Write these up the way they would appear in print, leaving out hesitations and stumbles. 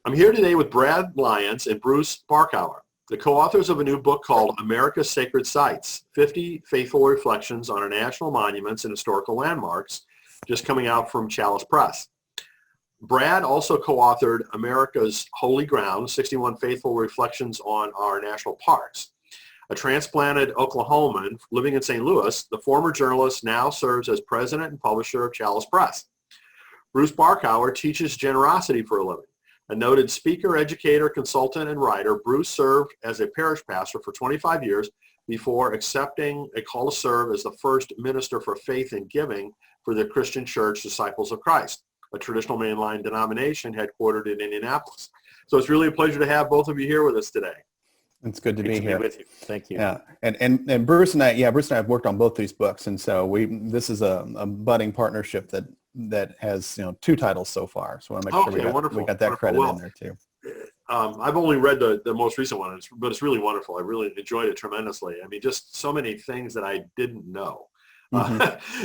I'm here today with Brad Lyons and Bruce Barkhauer, the co-authors of a new book called America's Sacred Sites, 50 Faithful Reflections on Our National Monuments and Historical Landmarks, just coming out from Chalice Press. Brad also co-authored America's Holy Ground, 61 Faithful Reflections on Our National Parks. A transplanted Oklahoman living in St. Louis, the former journalist now serves as president and publisher of Chalice Press. Bruce Barkhauer teaches generosity for a living. A noted speaker, educator, consultant, and writer, Bruce served as a parish pastor for 25 years before accepting a call to serve as the first minister for faith and giving for the Christian Church Disciples of Christ, a traditional mainline denomination headquartered in Indianapolis. So it's really a pleasure to have both of you here with us today. It's good to be here. With you. Thank you. Yeah, and Bruce and I have worked on both these books, and so this is a budding partnership that has 2 titles so far. So I want to make sure we got that credit in there too. I've only read the most recent one, but it's really wonderful. I really enjoyed it tremendously. I mean, just so many things that I didn't know,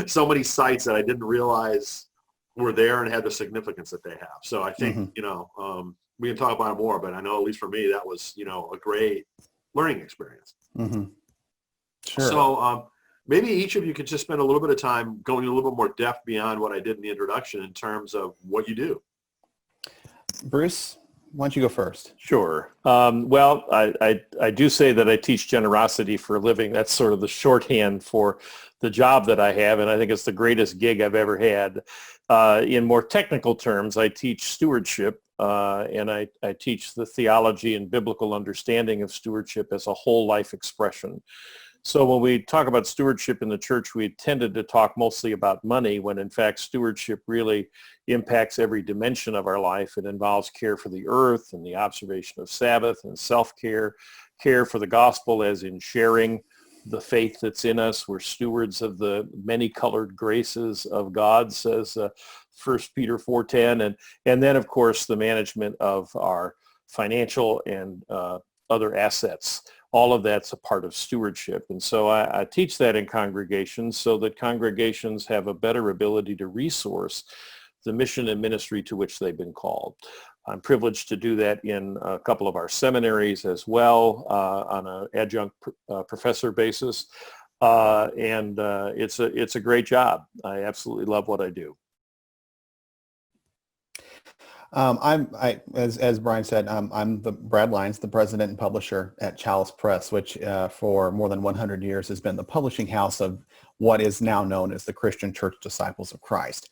so many sites that I didn't realize were there and had the significance that they have. So I think we can talk about it more, but I know at least for me that was a great learning experience. Sure. So maybe each of you could just spend a little bit of time going a little bit more depth beyond what I did in the introduction in terms of what you do. Bruce, why don't you go first? Sure. Well, I do say that I teach generosity for a living. That's sort of the shorthand for the job that I have, and I think it's the greatest gig I've ever had. In more technical terms, I teach stewardship, and I teach the theology and biblical understanding of stewardship as a whole life expression. So when we talk about stewardship in the church, we tended to talk mostly about money, when in fact stewardship really impacts every dimension of our life. It involves care for the earth and the observation of Sabbath and self-care, care for the gospel as in sharing the faith that's in us. We're stewards of the many colored graces of God, says 1 Peter 4:10. And then, of course, the management of our financial and other assets. All of that's a part of stewardship. And so I teach that in congregations so that congregations have a better ability to resource the mission and ministry to which they've been called. I'm privileged to do that in a couple of our seminaries as well on an adjunct professor basis. And it's a great job. I absolutely love what I do. As Brian said, I'm Brad Lyons, the president and publisher at Chalice Press, which for more than 100 years has been the publishing house of what is now known as the Christian Church Disciples of Christ.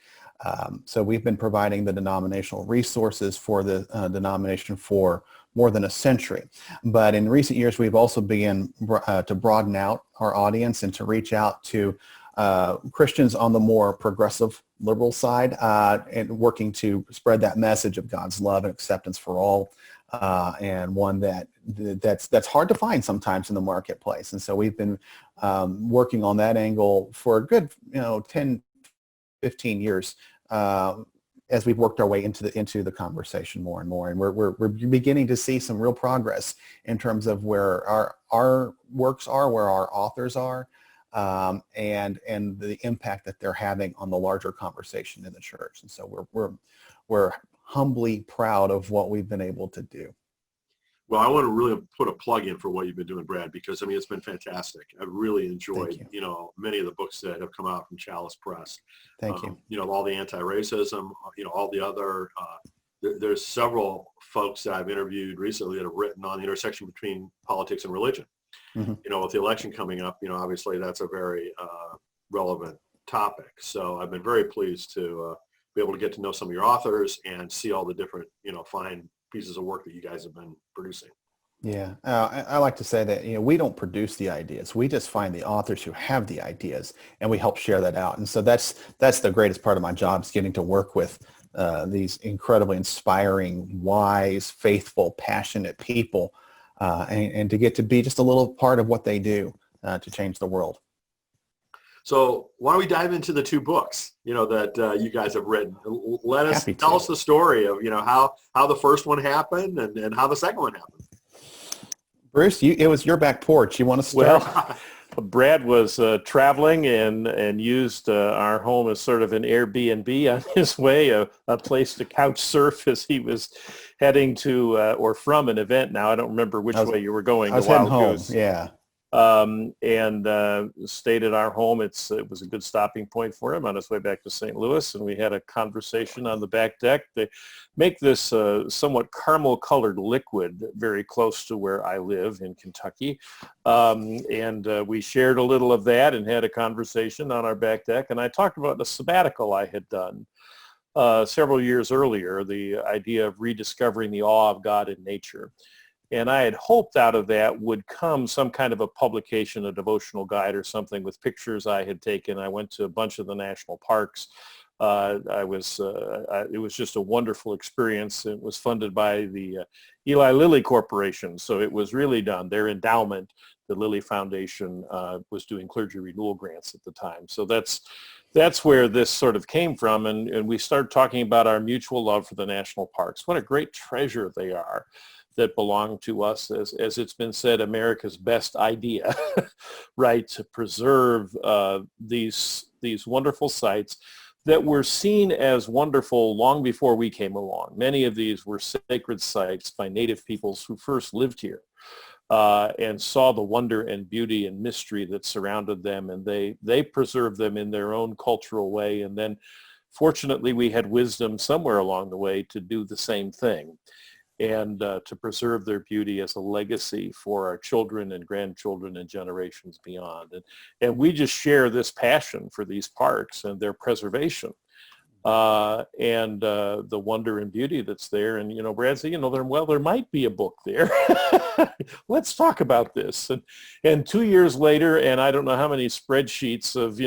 So we've been providing the denominational resources for the denomination for more than a century. But in recent years, we've also begun to broaden out our audience and to reach out to Christians on the more progressive liberal side and working to spread that message of God's love and acceptance for all, and one that's hard to find sometimes in the marketplace. And so we've been working on that angle for a good 10, 15 years as we've worked our way into the conversation more and more. And we're beginning to see some real progress in terms of where our works are, where our authors are, and the impact that they're having on the larger conversation in the church. And so we're humbly proud of what we've been able to do. Well, I want to really put a plug in for what you've been doing, Brad, because it's been fantastic. I've really enjoyed, many of the books that have come out from Chalice Press. Thank you. All the anti-racism, all the other, there's several folks that I've interviewed recently that have written on the intersection between politics and religion. With the election coming up, obviously that's a very relevant topic. So I've been very pleased to be able to get to know some of your authors and see all the different, fine pieces of work that you guys have been producing. Yeah, I like to say that, we don't produce the ideas. We just find the authors who have the ideas and we help share that out. And so that's the greatest part of my job, is getting to work with these incredibly inspiring, wise, faithful, passionate people and to get to be just a little part of what they do to change the world. So why don't we dive into the 2 books, that you guys have written? Tell us the story of, how the first one happened and how the second one happened. Bruce, it was your back porch. You want to start? Well, Brad was traveling and used our home as sort of an Airbnb on his way, a place to couch surf as he was heading to or from an event. Now I don't remember which way you were going. I was heading home. Yeah. And stayed at our home. It was a good stopping point for him on his way back to St. Louis, and we had a conversation on the back deck. They make this somewhat caramel-colored liquid very close to where I live in Kentucky, and we shared a little of that and had a conversation on our back deck, and I talked about a sabbatical I had done several years earlier, the idea of rediscovering the awe of God in nature. And I had hoped out of that would come some kind of a publication, a devotional guide or something with pictures I had taken. I went to a bunch of the national parks. It was just a wonderful experience. It was funded by the Eli Lilly Corporation. So it was really done. Their endowment, the Lilly Foundation, was doing clergy renewal grants at the time. So that's where this sort of came from. And we started talking about our mutual love for the national parks. What a great treasure they are, that belong to us, as it's been said, America's best idea, right, to preserve these wonderful sites that were seen as wonderful long before we came along. Many of these were sacred sites by native peoples who first lived here and saw the wonder and beauty and mystery that surrounded them, and they preserved them in their own cultural way. And then fortunately we had wisdom somewhere along the way to do the same thing, and to preserve their beauty as a legacy for our children and grandchildren and generations beyond. And we just share this passion for these parks and their preservation and the wonder and beauty that's there. And, Brad said, there might be a book there. Let's talk about this. And 2 years later, and I don't know how many spreadsheets of,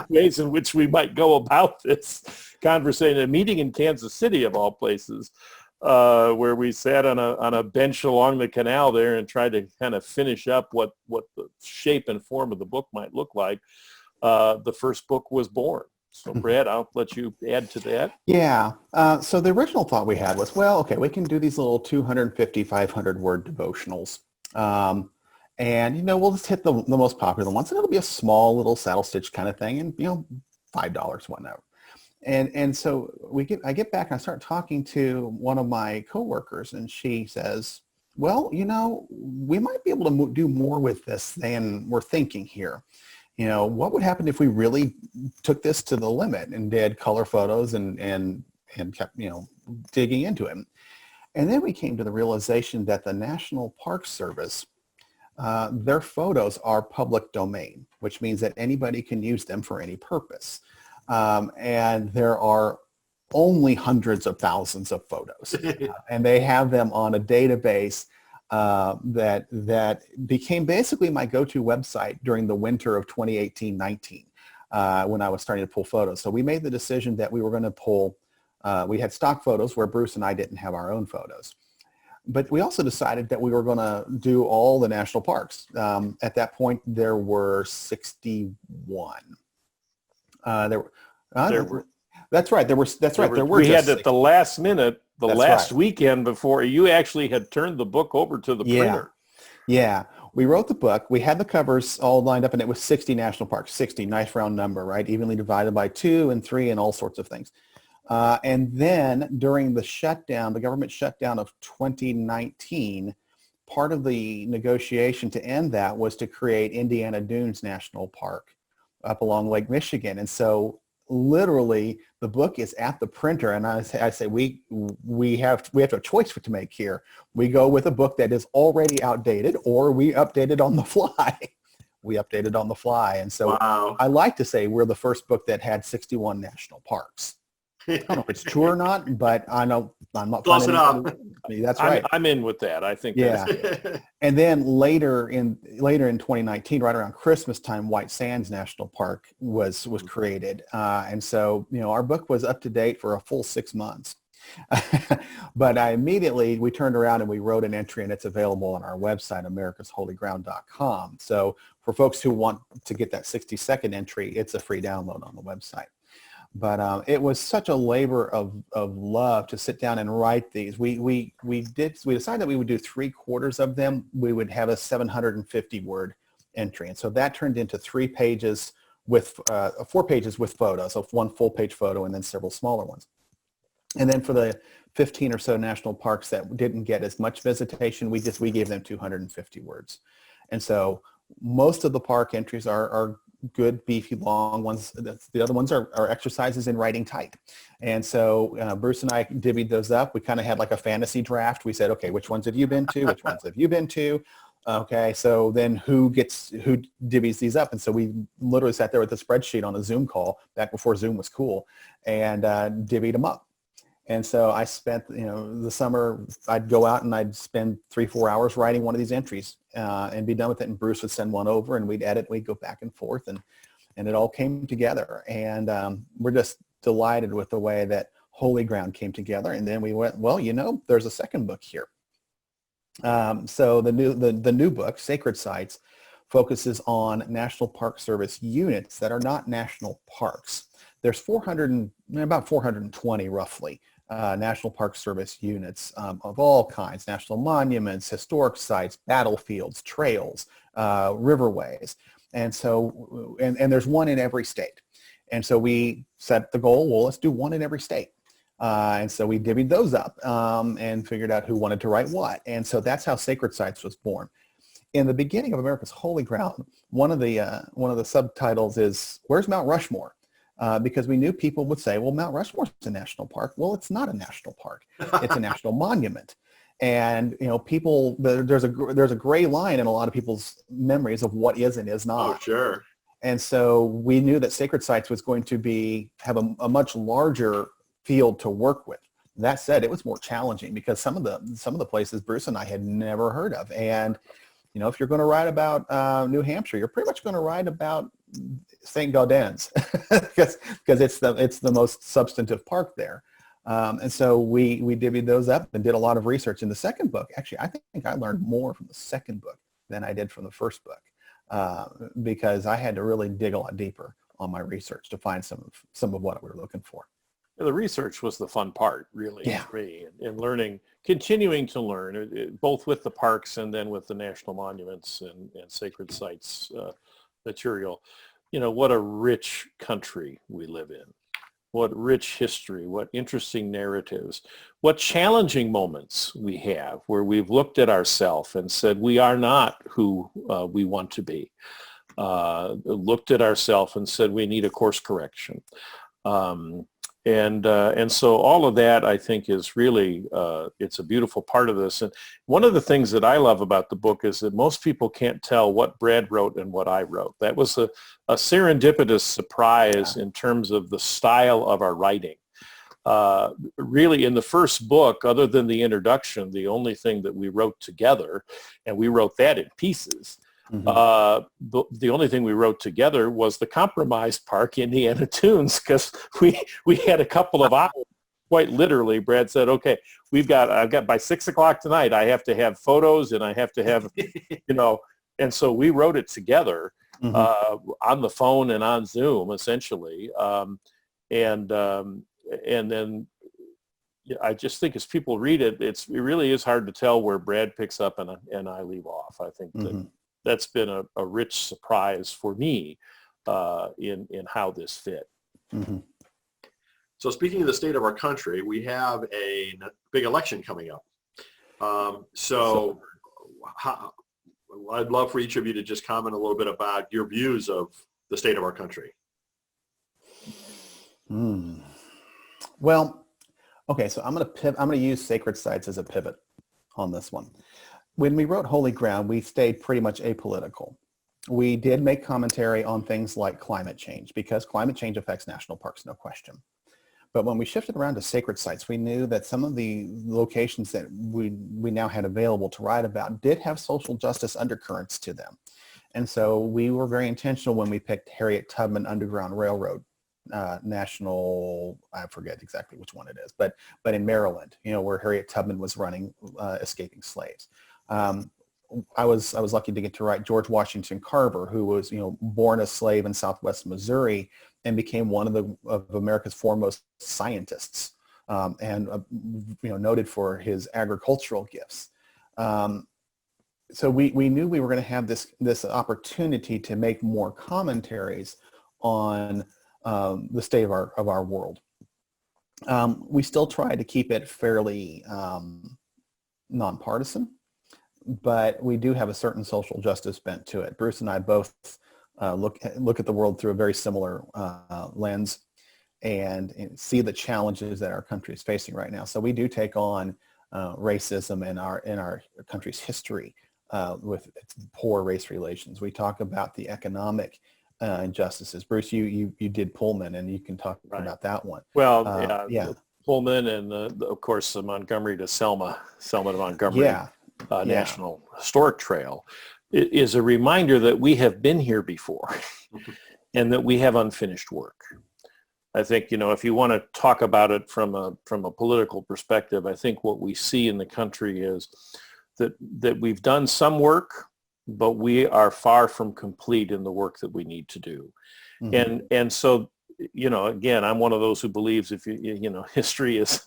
ways in which we might go about this conversation, a meeting in Kansas City of all places, where we sat on a bench along the canal there and tried to kind of finish up what the shape and form of the book might look like. The first book was born. So Brad, I'll let you add to that. Yeah. So the original thought we had was, we can do these little 250, 500 word devotionals. And, we'll just hit the most popular ones, and it'll be a small little saddle stitch kind of thing, and, $5, whatnot. And so I get back and I start talking to one of my coworkers, and she says, well, we might be able to do more with this than we're thinking here. What would happen if we really took this to the limit and did color photos and kept, digging into it? And then we came to the realization that the National Park Service, their photos are public domain, which means that anybody can use them for any purpose. And there are only hundreds of thousands of photos, and they have them on a database that became basically my go-to website during the winter of 2018-19 when I was starting to pull photos. So we made the decision that we were going to pull, we had stock photos where Bruce and I didn't have our own photos. But we also decided that we were going to do all the national parks. At that point, there were 61. That's right. There were we had at the last minute, last weekend before you actually had turned the book over to the printer. Yeah. We wrote the book. We had the covers all lined up, and it was 60 national parks. 60, nice round number, right? Evenly divided by 2 and 3 and all sorts of things. And then during the government shutdown of 2019, part of the negotiation to end that was to create Indiana Dunes National Park up along Lake Michigan. And so literally the book is at the printer, and I say we have a choice to make here. We go with a book that is already outdated, or we update it on the fly. We updated on the fly. And so wow. I like to say we're the first book that had 61 national parks. I don't know if it's true or not, but I know I'm not close enough. That's right. I'm in with that. I think that's good. And then later in 2019, right around Christmas time, White Sands National Park was created. And so, our book was up to date for a full 6 months. But we turned around and we wrote an entry, and it's available on our website, americasholyground.com. So for folks who want to get that 60-second entry, it's a free download on the website. But it was such a labor of love to sit down and write these. We decided that we would do 3/4 of them. We would have a 750 word entry. And so that turned into 3 pages with 4 pages with photos, so one full page photo and then several smaller ones. And then for the 15 or so national parks that didn't get as much visitation, we gave them 250 words. And so most of the park entries are good, beefy, long ones. The other ones are exercises in writing tight. And so Bruce and I divvied those up. We kind of had like a fantasy draft. We said, okay, which ones have you been to? Which ones have you been to? Okay, so then who divvies these up? And so we literally sat there with a spreadsheet on a Zoom call back before Zoom was cool and divvied them up. And so I spent, the summer, I'd go out and I'd spend 3-4 hours writing one of these entries and be done with it. And Bruce would send one over and we'd edit, we'd go back and forth and it all came together. And we're just delighted with the way that Holy Ground came together. And then we went, well, there's a second book here. So the new book, Sacred Sites, focuses on National Park Service units that are not national parks. There's about 420 roughly National Park Service units of all kinds: national monuments, historic sites, battlefields, trails, riverways, and so and there's one in every state. And so we set the goal, well, let's do one in every state. And so we divvied those up and figured out who wanted to write what. And so that's how Sacred Sites was born. In the beginning of America's Holy Ground, one of the subtitles is, "Where's Mount Rushmore?" Because we knew people would say, well, Mount Rushmore is a national park. Well, it's not a national park. It's a national monument. And, people, there's a gray line in a lot of people's memories of what is and is not. Oh, sure. And so we knew that Sacred Sites was going to have a much larger field to work with. That said, it was more challenging because some of the places Bruce and I had never heard of. And, if you're going to write about New Hampshire, you're pretty much going to write about St. Gaudens because it's the most substantive park there. And so we divvied those up and did a lot of research in the second book. Actually, I think I learned more from the second book than I did from the first book because I had to really dig a lot deeper on my research to find some of what we were looking for. The research was the fun part, really, yeah. For me, and learning, continuing to learn, both with the parks and then with the national monuments and sacred sites material. What a rich country we live in. What rich history, what interesting narratives, what challenging moments we have where we've looked at ourselves and said we are not who we want to be. Looked at ourselves and said we need a course correction. And so all of that, I think, is really, it's a beautiful part of this. And one of the things that I love about the book is that most people can't tell what Brad wrote and what I wrote. That was a serendipitous surprise in terms of the style of our writing. Really, in the first book, other than the introduction, the only thing that we wrote together, and we wrote that in pieces, the only thing we wrote together was the compromise part, Indiana Tunes, because we had a couple of hours. Quite literally, Brad said, "Okay, I've got by 6 o'clock tonight. I have to have photos, and I have to have, And so we wrote it together on the phone and on Zoom, essentially. And then I just think as people read it, it really is hard to tell where Brad picks up and I leave off. I think that's been a rich surprise for me in how this fit. So speaking of the state of our country, we have a big election coming up. I'd love for each of you to just comment a little bit about your views of the state of our country. Well, okay, so I'm going to use Sacred Sites as a pivot on this one. When we wrote Holy Ground, we stayed pretty much apolitical. We did make commentary on things like climate change because climate change affects national parks, no question. But when we shifted around to Sacred Sites, we knew that some of the locations that we now had available to write about did have social justice undercurrents to them. And so we were very intentional when we picked Harriet Tubman Underground Railroad National, I forget exactly which one it is, but in Maryland, where Harriet Tubman was running escaping slaves. I was lucky to get to write George Washington Carver, who was born a slave in Southwest Missouri and became one of America's foremost scientists, and noted for his agricultural gifts. So we knew we were going to have this opportunity to make more commentaries on the state of our world. We still try to keep it fairly nonpartisan, but we do have a certain social justice bent to it. Bruce and I both look at the world through a very similar lens and see the challenges that our country is facing right now. So we do take on racism in our country's history with its poor race relations. We talk about the economic injustices. Bruce, you did Pullman, and you can talk about that one. Well, Pullman and of course the Montgomery to Selma to Montgomery National Historic Trail is a reminder that we have been here before and that we have unfinished work. I think, if you want to talk about it from a political perspective, I think what we see in the country is that we've done some work, but we are far from complete in the work that we need to do. Mm-hmm. And so, again, I'm one of those who believes if history is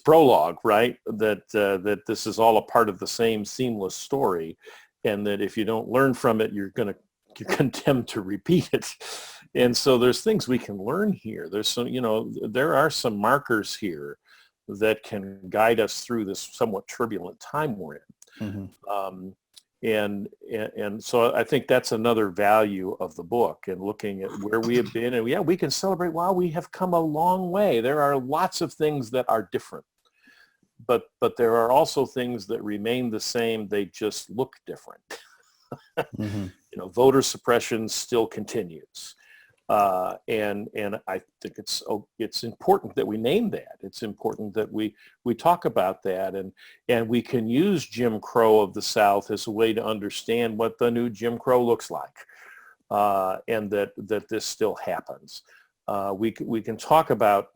prologue, right? That this is all a part of the same seamless story, and that if you don't learn from it, you're condemned to repeat it. And so there's things we can learn here. There's some, there are some markers here that can guide us through this somewhat turbulent time we're in. Mm-hmm. And so I think that's another value of the book, and looking at where we have been, and we can celebrate, wow, we have come a long way. There are lots of things that are different, but there are also things that remain the same. They just look different. Mm-hmm. Voter suppression still continues. And I think it's important that we name that. It's important that we talk about that, and we can use Jim Crow of the South as a way to understand what the new Jim Crow looks like, and that this still happens. We can talk about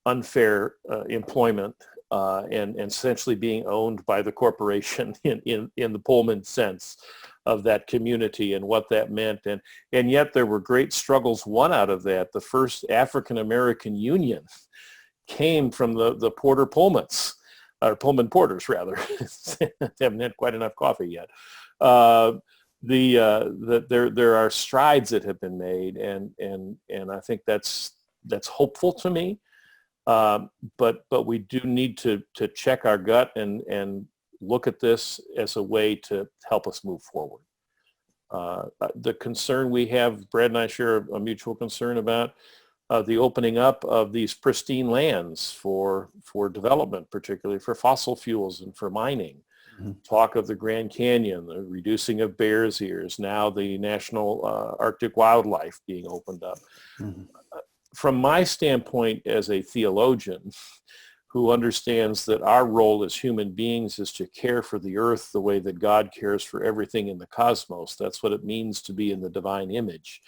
unfair employment and essentially being owned by the corporation in the Pullman sense of that community and what that meant. And yet there were great struggles won out of that. The first African-American union came from the Porter Pullmans, or Pullman Porters rather. Haven't had quite enough coffee yet. There are strides that have been made, and I think that's hopeful to me. But we do need to check our gut and look at this as a way to help us move forward. The concern we have, Brad and I share a mutual concern about the opening up of these pristine lands for development, particularly for fossil fuels and for mining. Mm-hmm. Talk of the Grand Canyon, the reducing of Bears Ears, now the National Arctic Wildlife being opened up. Mm-hmm. From my standpoint as a theologian who understands that our role as human beings is to care for the earth the way that God cares for everything in the cosmos. That's what it means to be in the divine image,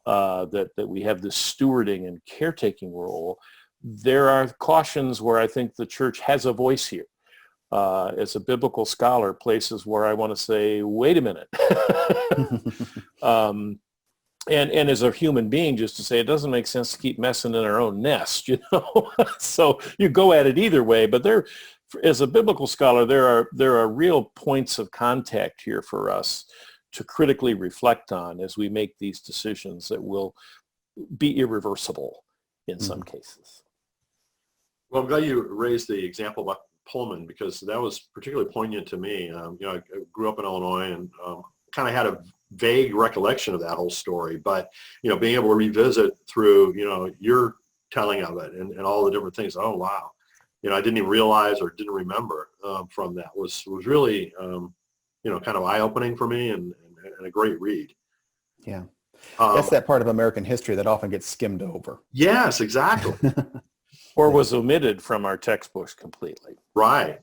that we have this stewarding and caretaking role. There are cautions where I think the church has a voice here. As a biblical scholar, places where I want to say, wait a minute. And as a human being, just to say it doesn't make sense to keep messing in our own nest, So you go at it either way. But as a biblical scholar, there are real points of contact here for us to critically reflect on as we make these decisions that will be irreversible in some cases. Well, I'm glad you raised the example about Pullman, because that was particularly poignant to me. I grew up in Illinois and kind of had a vague recollection of that whole story, but being able to revisit through your telling of it and all the different things. Oh wow, I didn't even realize or didn't remember from that was really kind of eye-opening for me and a great read. Yeah, that's that part of American history that often gets skimmed over. Yes, exactly. Or was omitted from our textbooks completely. Right.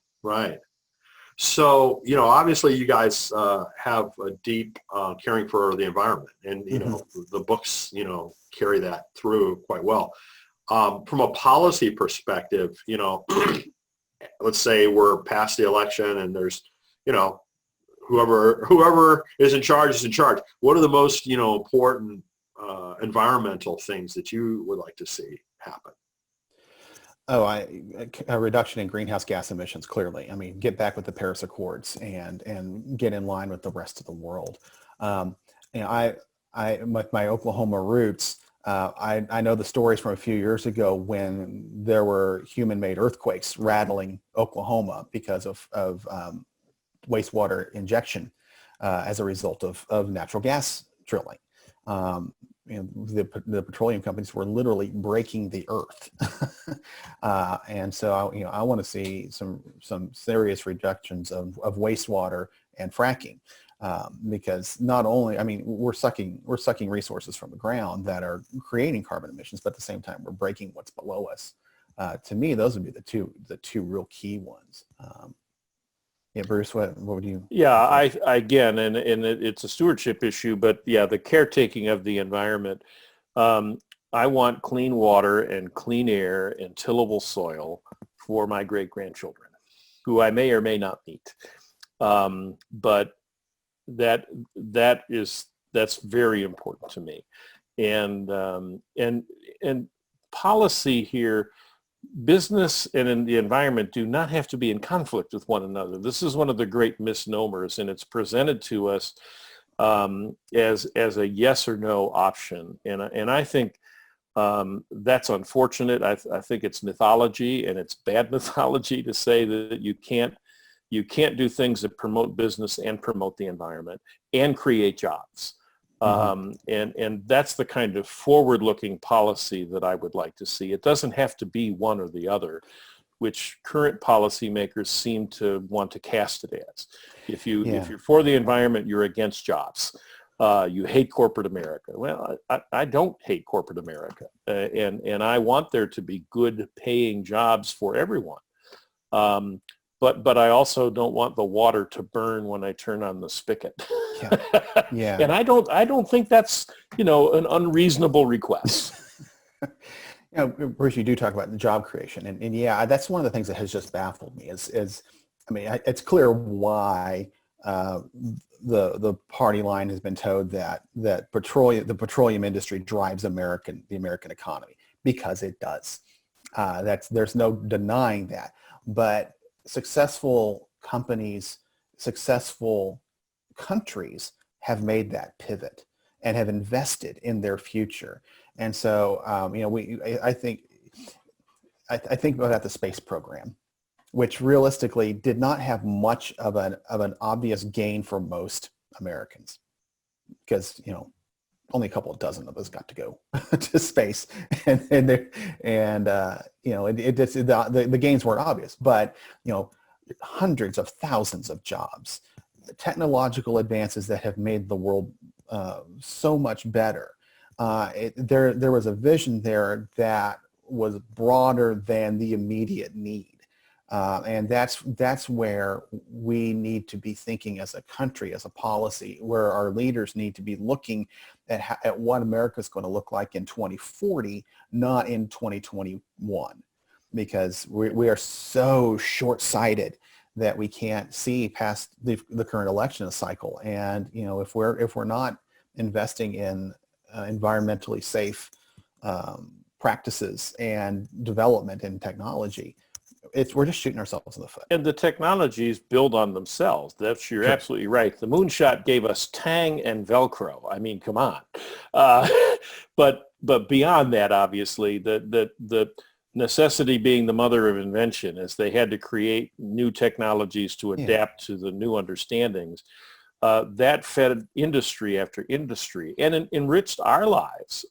So, obviously you guys have a deep caring for the environment, and, the books, carry that through quite well. From a policy perspective, let's say we're past the election and there's, whoever is in charge is in charge. What are the most, important environmental things that you would like to see happen? A reduction in greenhouse gas emissions, clearly. I mean, get back with the Paris Accords and get in line with the rest of the world. You know, with my Oklahoma roots, I know the stories from a few years ago when there were human-made earthquakes rattling Oklahoma because of wastewater injection as a result of natural gas drilling. You know, the petroleum companies were literally breaking the earth. And so, I want to see some serious reductions of wastewater and fracking, because not only, I mean, we're sucking resources from the ground that are creating carbon emissions, but at the same time, we're breaking what's below us. To me, those would be the two real key ones. Yeah, Bruce, what would you? Yeah, I again, and it's a stewardship issue, but yeah, the caretaking of the environment. I want clean water and clean air and tillable soil for my great-grandchildren, who I may or may not meet. But that's very important to me, and policy here. Business and in the environment do not have to be in conflict with one another. This is one of the great misnomers, and it's presented to us as a yes or no option. And I think that's unfortunate. I think it's mythology, and it's bad mythology to say that you can't do things that promote business and promote the environment and create jobs. And that's the kind of forward-looking policy that I would like to see. It doesn't have to be one or the other, which current policymakers seem to want to cast it as. If you're for the environment, you're against jobs. You hate corporate America. Well, I don't hate corporate America, and I want there to be good paying jobs for everyone. But I also don't want the water to burn when I turn on the spigot. Yeah. And I don't think that's, an unreasonable request. Bruce, you do talk about the job creation, and yeah, that's one of the things that has just baffled me. It's clear why the party line has been told that the petroleum industry drives the American economy, because it does. There's no denying that. But successful companies, successful countries have made that pivot and have invested in their future. And so, I think about the space program, which realistically did not have much of an obvious gain for most Americans, because only a couple of dozen of us got to go to space, the gains weren't obvious, but hundreds of thousands of jobs, technological advances that have made the world so much better. There was a vision there that was broader than the immediate need. And that's where we need to be thinking as a country, as a policy, where our leaders need to be looking at what America is going to look like in 2040, not in 2021, because we are so short-sighted that we can't see past the current election cycle. And if we're not investing in environmentally safe practices and development in technology, we're just shooting ourselves in the foot. And the technologies build on themselves. You're Sure. Absolutely right. The moonshot gave us Tang and Velcro. I mean, come on. But beyond that, obviously, the necessity being the mother of invention, as they had to create new technologies to adapt to the new understandings. That fed industry after industry and enriched our lives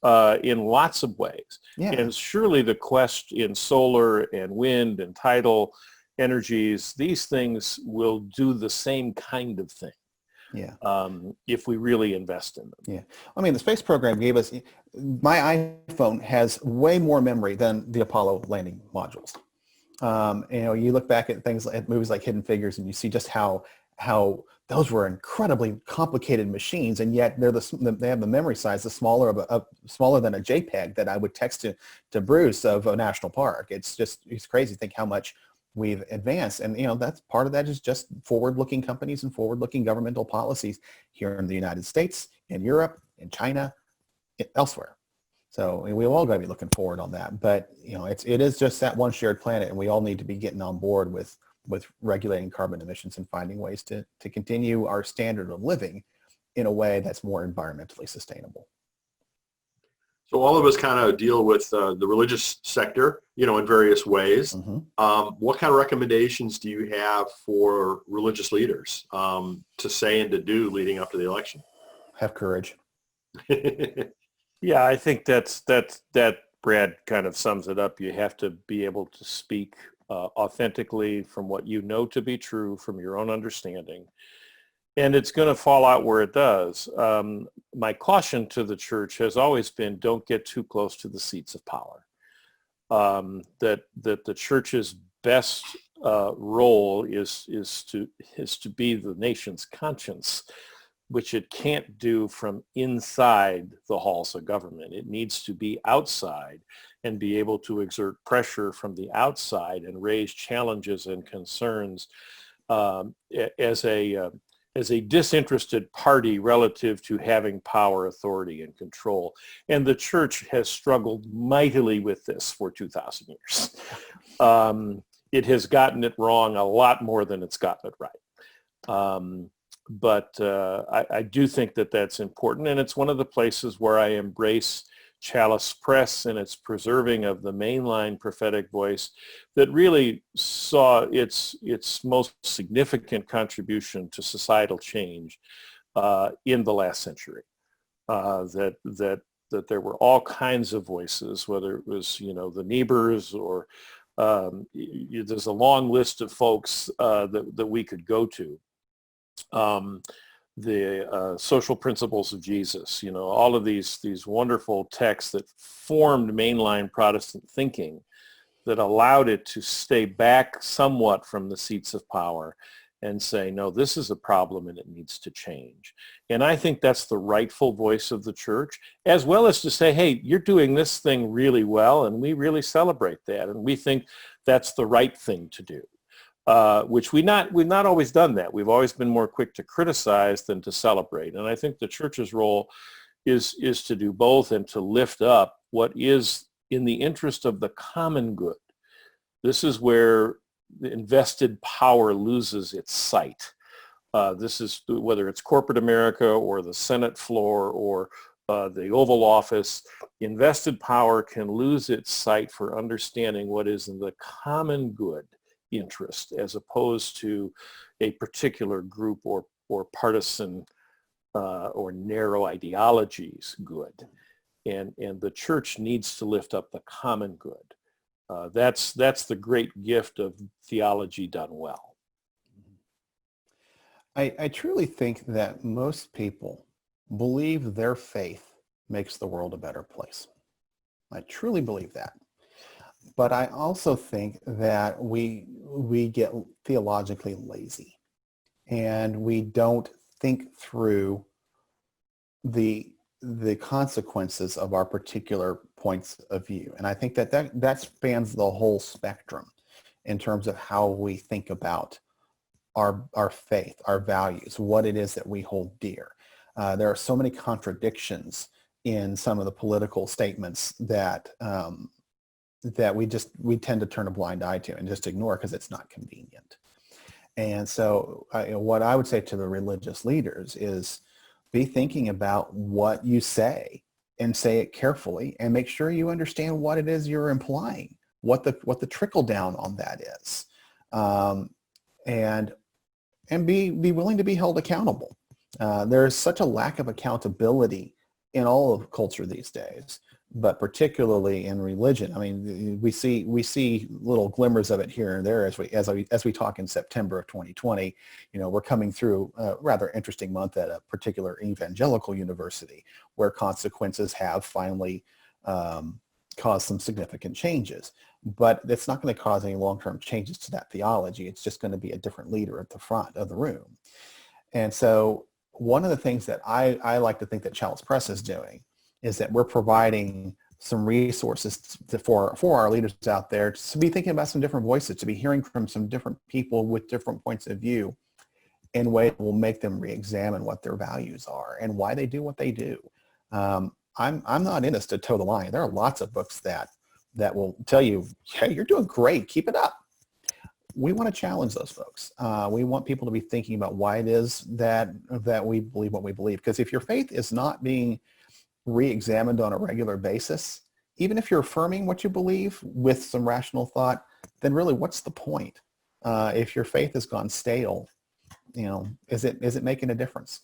in lots of ways. Yeah. And surely the quest in solar and wind and tidal energies, these things will do the same kind of thing. Yeah. If we really invest in them. Yeah. I mean, the space program gave us, my iPhone has way more memory than the Apollo landing modules. You look back at movies like Hidden Figures, and you see just how those were incredibly complicated machines, and yet they have the memory size smaller than a JPEG that I would text to Bruce of a national park. It's crazy to think how much we've advanced, and that's part of that is just forward-looking companies and forward-looking governmental policies here in the United States, in Europe, in China, elsewhere. So we've all got to be looking forward on that. But it is just that one shared planet, and we all need to be getting on board with regulating carbon emissions and finding ways to continue our standard of living in a way that's more environmentally sustainable. So all of us kind of deal with the religious sector, in various ways. Mm-hmm. What kind of recommendations do you have for religious leaders to say and to do leading up to the election? Have courage. Yeah, I think that Brad kind of sums it up. You have to be able to speak authentically from what you know to be true, from your own understanding. And it's going to fall out where it does. My caution to the church has always been, don't get too close to the seats of power. That the church's best role is to be the nation's conscience, which it can't do from inside the halls of government. It needs to be outside and be able to exert pressure from the outside and raise challenges and concerns as a disinterested party relative to having power, authority, and control. And the church has struggled mightily with this for 2,000 years. It has gotten it wrong a lot more than it's gotten it right. But I do think that that's important, and it's one of the places where I embrace Chalice Press and its preserving of the mainline prophetic voice that really saw its most significant contribution to societal change in the last century. That there were all kinds of voices, whether it was the Niebers or there's a long list of folks that we could go to. The social principles of Jesus, all of these wonderful texts that formed mainline Protestant thinking that allowed it to stay back somewhat from the seats of power and say, no, this is a problem and it needs to change. And I think that's the rightful voice of the church, as well as to say, hey, you're doing this thing really well and we really celebrate that and we think that's the right thing to do. Which we've not always done that. We've always been more quick to criticize than to celebrate. And I think the church's role is to do both and to lift up what is in the interest of the common good. This is where the invested power loses its sight. This is whether it's corporate America or the Senate floor or the Oval Office. Invested power can lose its sight for understanding what is in the common good interest as opposed to a particular group or partisan or narrow ideologies good. And the church needs to lift up the common good. That's the great gift of theology done well. I truly think that most people believe their faith makes the world a better place. I truly believe that. But I also think that we get theologically lazy and we don't think through the consequences of our particular points of view. And I think that spans the whole spectrum in terms of how we think about our faith, our values, what it is that we hold dear. There are so many contradictions in some of the political statements that we tend to turn a blind eye to and just ignore because it's not convenient. And so what I would say to the religious leaders is be thinking about what you say and say it carefully and make sure you understand what it is you're implying, what the trickle down on that is, and be willing to be held accountable. There's such a lack of accountability in all of culture these days, but particularly in religion. I mean, we see little glimmers of it here and there as we talk in September of 2020. We're coming through a rather interesting month at a particular evangelical university where consequences have finally caused some significant changes. But it's not going to cause any long-term changes to that theology. It's just going to be a different leader at the front of the room. And so one of the things that I like to think that Chalice Press is doing is that we're providing some resources for our leaders out there to be thinking about some different voices, to be hearing from some different people with different points of view in a way that will make them re-examine what their values are and why they do what they do. I'm not in this to toe the line. There are lots of books that will tell you, hey, you're doing great, keep it up. We want to challenge those folks. We want people to be thinking about why it is that we believe what we believe. Because if your faith is not being re-examined on a regular basis, even if you're affirming what you believe with some rational thought, then really what's the point? If your faith has gone stale, is it making a difference?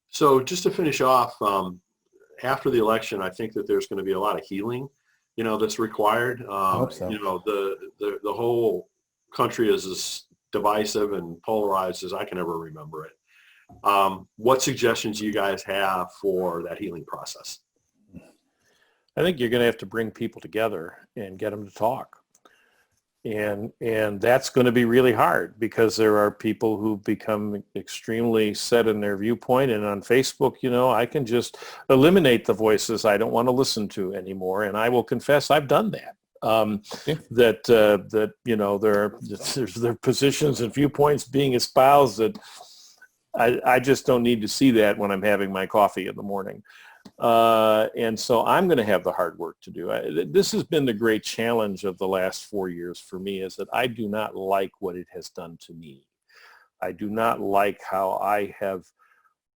So just to finish off, after the election, I think that there's going to be a lot of healing, that's required. I hope so. The whole country is as divisive and polarized as I can ever remember it. What suggestions do you guys have for that healing process? I think you're going to have to bring people together and get them to talk. And that's going to be really hard because there are people who become extremely set in their viewpoint. And on Facebook, I can just eliminate the voices I don't want to listen to anymore. And I will confess I've done that. There's their positions and viewpoints being espoused that I just don't need to see that when I'm having my coffee in the morning. And so I'm going to have the hard work to do. This has been the great challenge of the last 4 years for me, is that I do not like what it has done to me. I do not like how I have,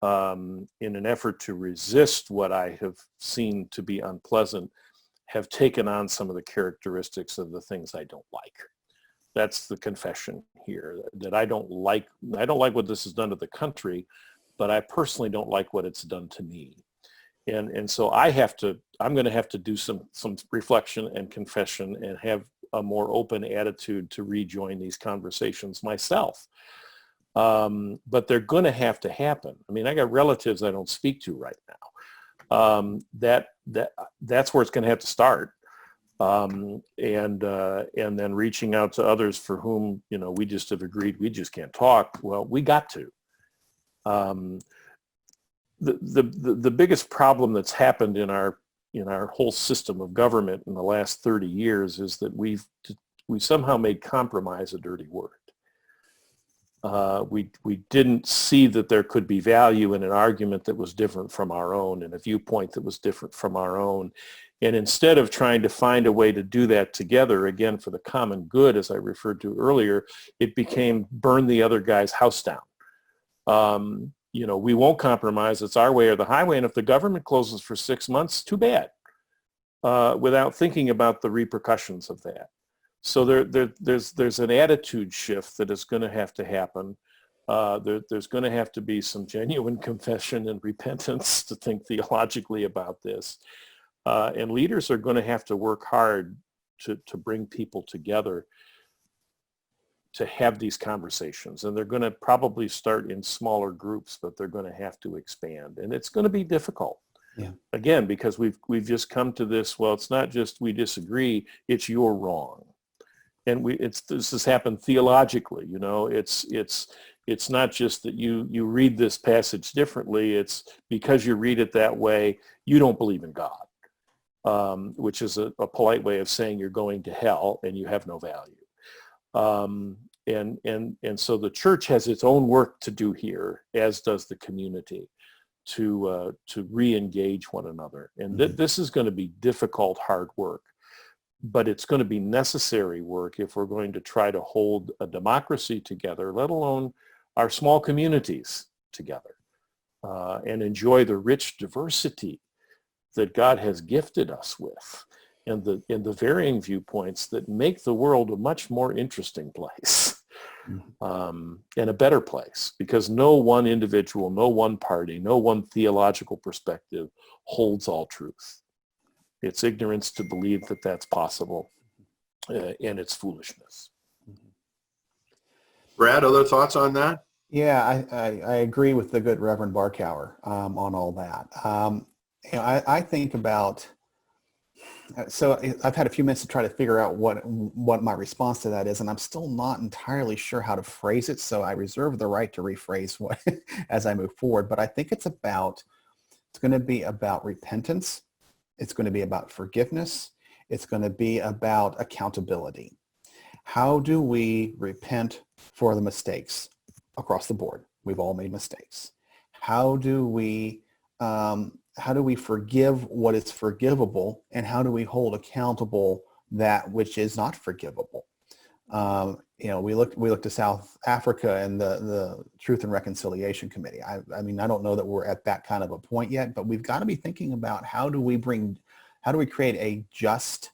in an effort to resist what I have seen to be unpleasant, have taken on some of the characteristics of the things I don't like. That's the confession here, that I don't like what this has done to the country, but I personally don't like what it's done to me. And so I'm going to have to do some reflection and confession and have a more open attitude to rejoin these conversations myself. But they're going to have to happen. I mean, I got relatives I don't speak to right now. That's where it's going to have to start. And then reaching out to others for whom, we just have agreed we just can't talk. Well, we got to. The biggest problem that's happened in our whole system of government in the last 30 years is that we somehow made compromise a dirty word. We didn't see that there could be value in an argument that was different from our own and a viewpoint that was different from our own. And instead of trying to find a way to do that together, again, for the common good, as I referred to earlier, it became burn the other guy's house down. We won't compromise. It's our way or the highway. And if the government closes for 6 months, too bad, without thinking about the repercussions of that. So there's an attitude shift that is going to have to happen. There's going to have to be some genuine confession and repentance to think theologically about this. And leaders are going to have to work hard to bring people together to have these conversations. And they're going to probably start in smaller groups, but they're going to have to expand. And it's going to be difficult. Yeah. Again, because we've just come to this, well, it's not just we disagree, it's you're wrong. And this has happened theologically, it's not just that you read this passage differently, it's because you read it that way, you don't believe in God, which is a polite way of saying you're going to hell and you have no value. And so the church has its own work to do here, as does the community, to re-engage one another. And this is going to be difficult, hard work, but it's going to be necessary work if we're going to try to hold a democracy together, let alone our small communities together, and enjoy the rich diversity that God has gifted us with, and the varying viewpoints that make the world a much more interesting place, and a better place, because no one individual, no one party, no one theological perspective holds all truth. It's ignorance to believe that that's possible, and it's foolishness. Brad, other thoughts on that? Yeah, I agree with the good Reverend Barkhauer on all that. I think about, so I've had a few minutes to try to figure out what my response to that is, and I'm still not entirely sure how to phrase it, so I reserve the right to rephrase what as I move forward. But I think it's going to be about repentance. It's going to be about forgiveness. It's going to be about accountability. How do we repent for the mistakes across the board? We've all made mistakes. How do we how do we forgive what is forgivable, and how do we hold accountable that which is not forgivable? We looked to South Africa and the Truth and Reconciliation Committee. I mean, I don't know that we're at that kind of a point yet, but we've got to be thinking about how do we create a just,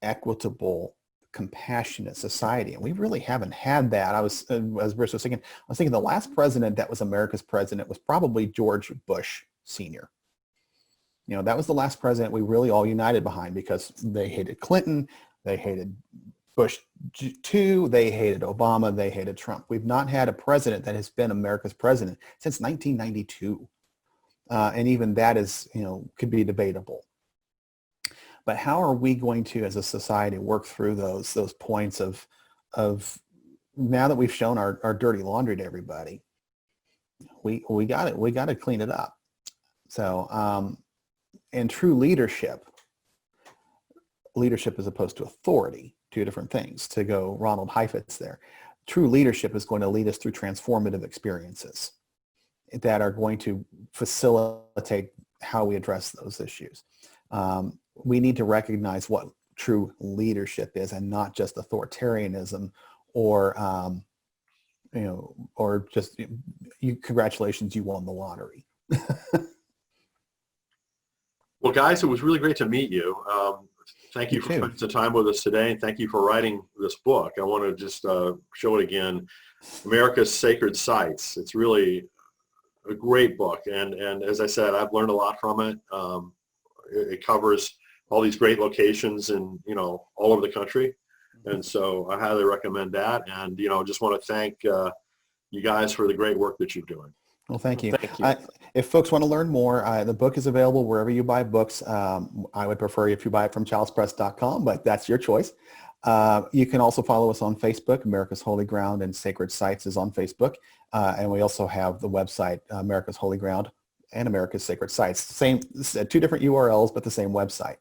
equitable, compassionate society, and we really haven't had that. As Bruce was thinking, the last president that was America's president was probably George Bush Sr. That was the last president we really all united behind, because they hated Clinton, they hated Bush too, they hated Obama, they hated Trump. We've not had a president that has been America's president since 1992. And even that is, could be debatable. But how are we going to, as a society, work through those points of now that we've shown our dirty laundry to everybody, we got to clean it up. So, and true leadership as opposed to authority, two different things, to go Ronald Heifetz there. True leadership is going to lead us through transformative experiences that are going to facilitate how we address those issues. We need to recognize what true leadership is, and not just authoritarianism or just congratulations, you won the lottery. Well, guys, it was really great to meet you. Thank you for spending some time with us today, and thank you for writing this book. I want to just show it again, America's Sacred Sites. It's really a great book, and as I said, I've learned a lot from it. It covers all these great locations in, all over the country. And so I highly recommend that. And, just want to thank you guys for the great work that you're doing. Well, thank you. Thank you. If folks want to learn more, the book is available wherever you buy books. I would prefer if you buy it from child'spress.com, but that's your choice. You can also follow us on Facebook. America's Holy Ground and Sacred Sites is on Facebook. And we also have the website, America's Holy Ground and America's Sacred Sites. Same, two different URLs, but the same website.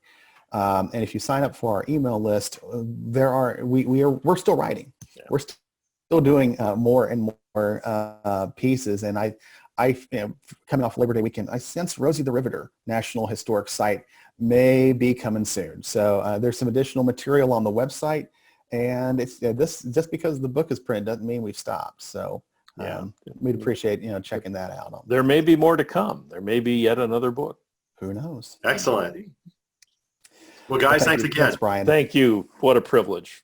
And if you sign up for our email list, we're still writing. Yeah. We're still doing more and more pieces. And I coming off Labor Day weekend, I sense Rosie the Riveter National Historic Site may be coming soon. So there's some additional material on the website, and it's this just because the book is printed doesn't mean we've stopped. So we'd appreciate checking that out. There may be more to come. There may be yet another book. Who knows? Excellent. Well, guys, thanks again. Thanks, Brian. Thank you. What a privilege.